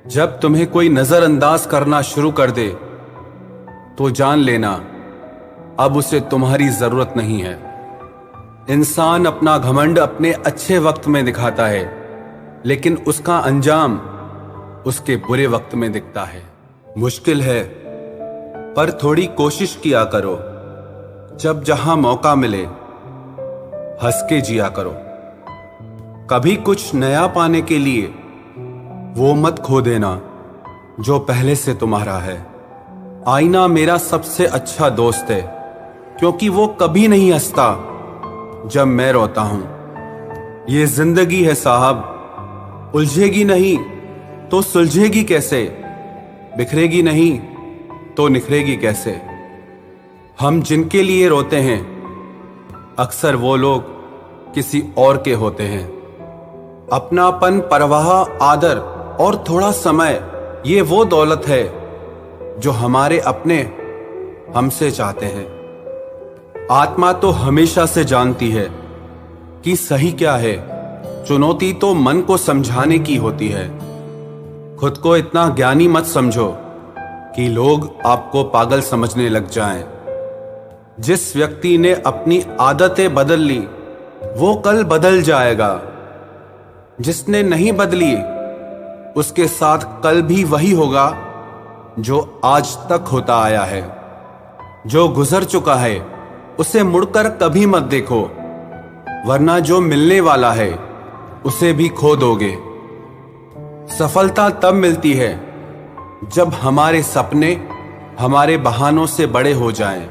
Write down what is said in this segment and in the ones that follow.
जब तुम्हें कोई नजरअंदाज करना शुरू कर दे तो जान लेना अब उसे तुम्हारी जरूरत नहीं है। इंसान अपना घमंड अपने अच्छे वक्त में दिखाता है, लेकिन उसका अंजाम उसके बुरे वक्त में दिखता है। मुश्किल है, पर थोड़ी कोशिश किया करो। जब जहां मौका मिले हंस के जिया करो। कभी कुछ नया पाने के लिए वो मत खो देना जो पहले से तुम्हारा है। आईना मेरा सबसे अच्छा दोस्त है, क्योंकि वो कभी नहीं हंसता जब मैं रोता हूं। ये जिंदगी है साहब, उलझेगी नहीं तो सुलझेगी कैसे, बिखरेगी नहीं तो निखरेगी कैसे। हम जिनके लिए रोते हैं अक्सर वो लोग किसी और के होते हैं। अपनापन, परवाह, आदर और थोड़ा समय, ये वो दौलत है जो हमारे अपने हमसे चाहते हैं। आत्मा तो हमेशा से जानती है कि सही क्या है। चुनौती तो मन को समझाने की होती है। खुद को इतना ज्ञानी मत समझो कि लोग आपको पागल समझने लग जाएं। जिस व्यक्ति ने अपनी आदतें बदल ली वो कल बदल जाएगा। जिसने नहीं बदली उसके साथ कल भी वही होगा जो आज तक होता आया है। जो गुजर चुका है उसे मुड़कर कभी मत देखो, वरना जो मिलने वाला है उसे भी खो दोगे। सफलता तब मिलती है जब हमारे सपने हमारे बहानों से बड़े हो जाएं।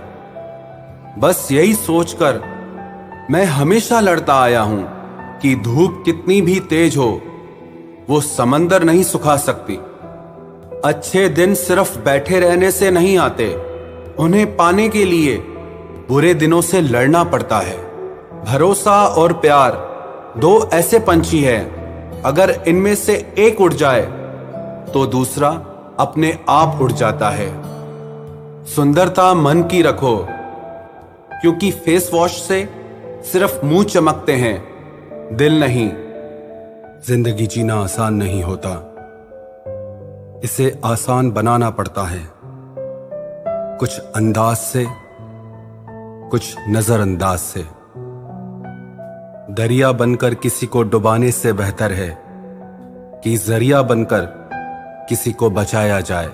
बस यही सोचकर मैं हमेशा लड़ता आया हूं कि धूप कितनी भी तेज हो वो समंदर नहीं सुखा सकती। अच्छे दिन सिर्फ बैठे रहने से नहीं आते, उन्हें पाने के लिए बुरे दिनों से लड़ना पड़ता है। भरोसा और प्यार दो ऐसे पंछी हैं, अगर इनमें से एक उड़ जाए तो दूसरा अपने आप उड़ जाता है। सुंदरता मन की रखो, क्योंकि फेस वॉश से सिर्फ मुंह चमकते हैं, दिल नहीं। जिंदगी जीना आसान नहीं होता, इसे आसान बनाना पड़ता है। कुछ अंदाज से, कुछ नजरअंदाज से। दरिया बनकर किसी को डुबाने से बेहतर है कि जरिया बनकर किसी को बचाया जाए।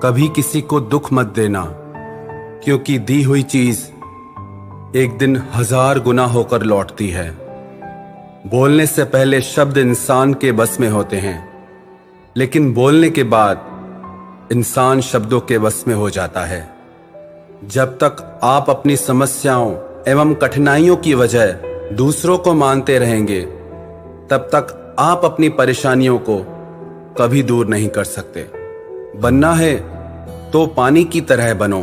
कभी किसी को दुख मत देना, क्योंकि दी हुई चीज एक दिन 1000 गुना होकर लौटती है। बोलने से पहले शब्द इंसान के बस में होते हैं, लेकिन बोलने के बाद इंसान शब्दों के बस में हो जाता है। जब तक आप अपनी समस्याओं एवं कठिनाइयों की वजह दूसरों को मानते रहेंगे, तब तक आप अपनी परेशानियों को कभी दूर नहीं कर सकते। बनना है तो पानी की तरह बनो,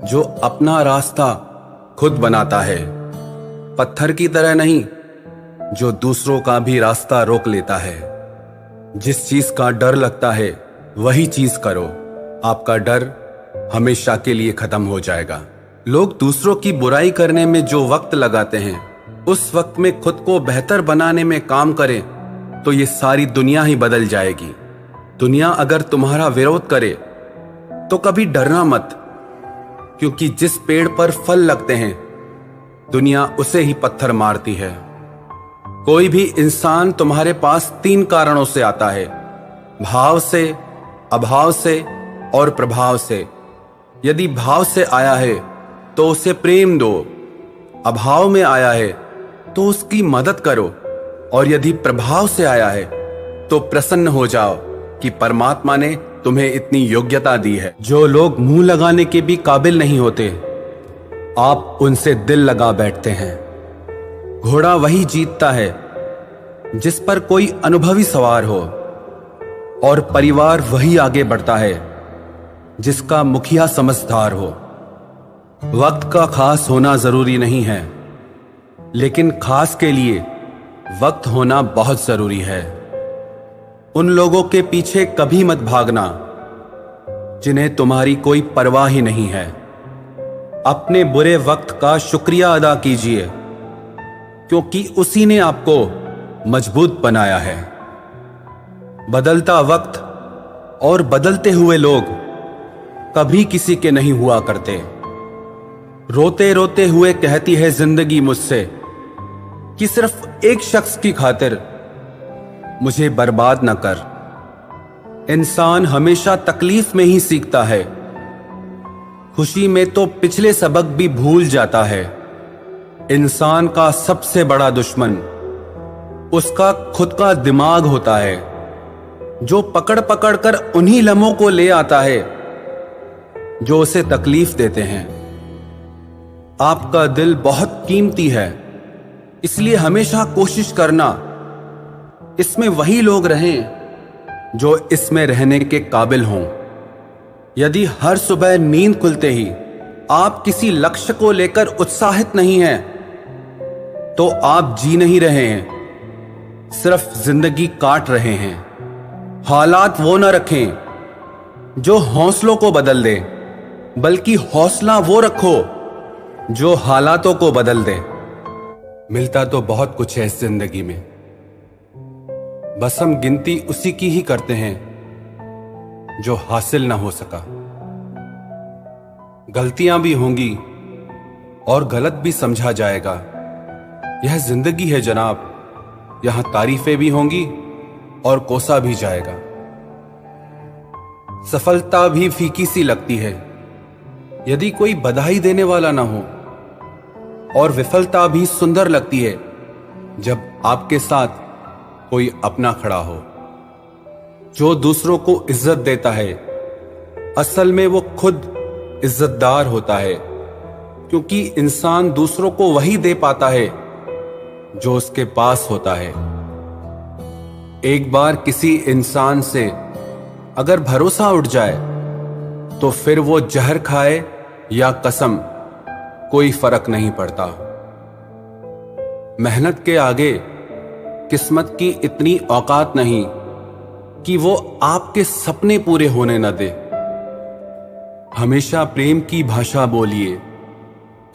जो अपना रास्ता खुद बनाता है। पत्थर की तरह नहीं, जो दूसरों का भी रास्ता रोक लेता है। जिस चीज का डर लगता है वही चीज करो, आपका डर हमेशा के लिए खत्म हो जाएगा। लोग दूसरों की बुराई करने में जो वक्त लगाते हैं, उस वक्त में खुद को बेहतर बनाने में काम करें तो ये सारी दुनिया ही बदल जाएगी। दुनिया अगर तुम्हारा विरोध करे तो कभी डरना मत, क्योंकि जिस पेड़ पर फल लगते हैं दुनिया उसे ही पत्थर मारती है। कोई भी इंसान तुम्हारे पास 3 कारणों से आता है, भाव से, अभाव से और प्रभाव से। यदि भाव से आया है तो उसे प्रेम दो, अभाव में आया है तो उसकी मदद करो, और यदि प्रभाव से आया है तो प्रसन्न हो जाओ कि परमात्मा ने तुम्हें इतनी योग्यता दी है। जो लोग मुंह लगाने के भी काबिल नहीं होते, आप उनसे दिल लगा बैठते हैं। घोड़ा वही जीतता है जिस पर कोई अनुभवी सवार हो, और परिवार वही आगे बढ़ता है जिसका मुखिया समझदार हो। वक्त का खास होना जरूरी नहीं है, लेकिन खास के लिए वक्त होना बहुत जरूरी है। उन लोगों के पीछे कभी मत भागना जिन्हें तुम्हारी कोई परवाह ही नहीं है। अपने बुरे वक्त का शुक्रिया अदा कीजिए, क्योंकि उसी ने आपको मजबूत बनाया है। बदलता वक्त और बदलते हुए लोग कभी किसी के नहीं हुआ करते। रोते रोते हुए कहती है जिंदगी मुझसे कि सिर्फ एक शख्स की खातिर मुझे बर्बाद न कर। इंसान हमेशा तकलीफ में ही सीखता है, खुशी में तो पिछले सबक भी भूल जाता है। इंसान का सबसे बड़ा दुश्मन उसका खुद का दिमाग होता है, जो पकड़ पकड़ कर उन्हीं लम्हों को ले आता है जो उसे तकलीफ देते हैं। आपका दिल बहुत कीमती है, इसलिए हमेशा कोशिश करना इसमें वही लोग रहें जो इसमें रहने के काबिल हों। यदि हर सुबह नींद खुलते ही आप किसी लक्ष्य को लेकर उत्साहित नहीं हैं, तो आप जी नहीं रहे हैं, सिर्फ जिंदगी काट रहे हैं। हालात वो न रखें जो हौसलों को बदल दे, बल्कि हौसला वो रखो जो हालातों को बदल दे। मिलता तो बहुत कुछ है इस जिंदगी में, बस हम गिनती उसी की ही करते हैं जो हासिल ना हो सका। गलतियां भी होंगी और गलत भी समझा जाएगा। यह जिंदगी है जनाब, यहां तारीफें भी होंगी और कोसा भी जाएगा। सफलता भी फीकी सी लगती है यदि कोई बधाई देने वाला ना हो, और विफलता भी सुंदर लगती है जब आपके साथ कोई अपना खड़ा हो। जो दूसरों को इज्जत देता है असल में वो खुद इज्जतदार होता है, क्योंकि इंसान दूसरों को वही दे पाता है जो उसके पास होता है। एक बार किसी इंसान से अगर भरोसा उठ जाए तो फिर वो जहर खाए या कसम, कोई फर्क नहीं पड़ता। मेहनत के आगे किस्मत की इतनी औकात नहीं कि वो आपके सपने पूरे होने न दे। हमेशा प्रेम की भाषा बोलिए,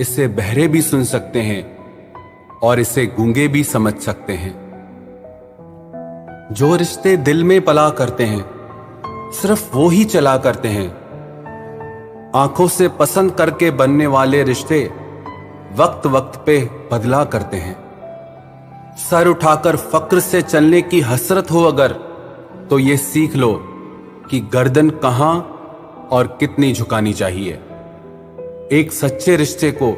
इसे बहरे भी सुन सकते हैं और इसे गूंगे भी समझ सकते हैं। जो रिश्ते दिल में पला करते हैं सिर्फ वो ही चला करते हैं। आंखों से पसंद करके बनने वाले रिश्ते वक्त वक्त पे बदला करते हैं। सर उठाकर फक्र से चलने की हसरत हो अगर, तो ये सीख लो कि गर्दन कहां और कितनी झुकानी चाहिए। एक सच्चे रिश्ते को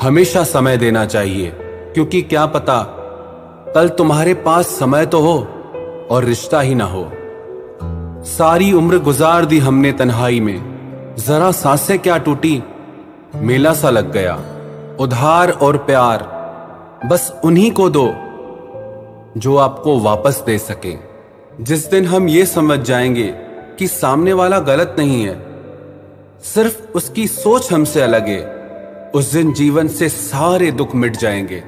हमेशा समय देना चाहिए, क्योंकि क्या पता कल तुम्हारे पास समय तो हो और रिश्ता ही ना हो। सारी उम्र गुजार दी हमने तन्हाई में, जरा सांसें क्या टूटी, मेला सा लग गया। उधार और प्यार बस उन्हीं को दो जो आपको वापस दे सके। जिस दिन हम ये समझ जाएंगे कि सामने वाला गलत नहीं है, सिर्फ उसकी सोच हमसे अलग है, उस दिन जीवन से सारे दुख मिट जाएंगे।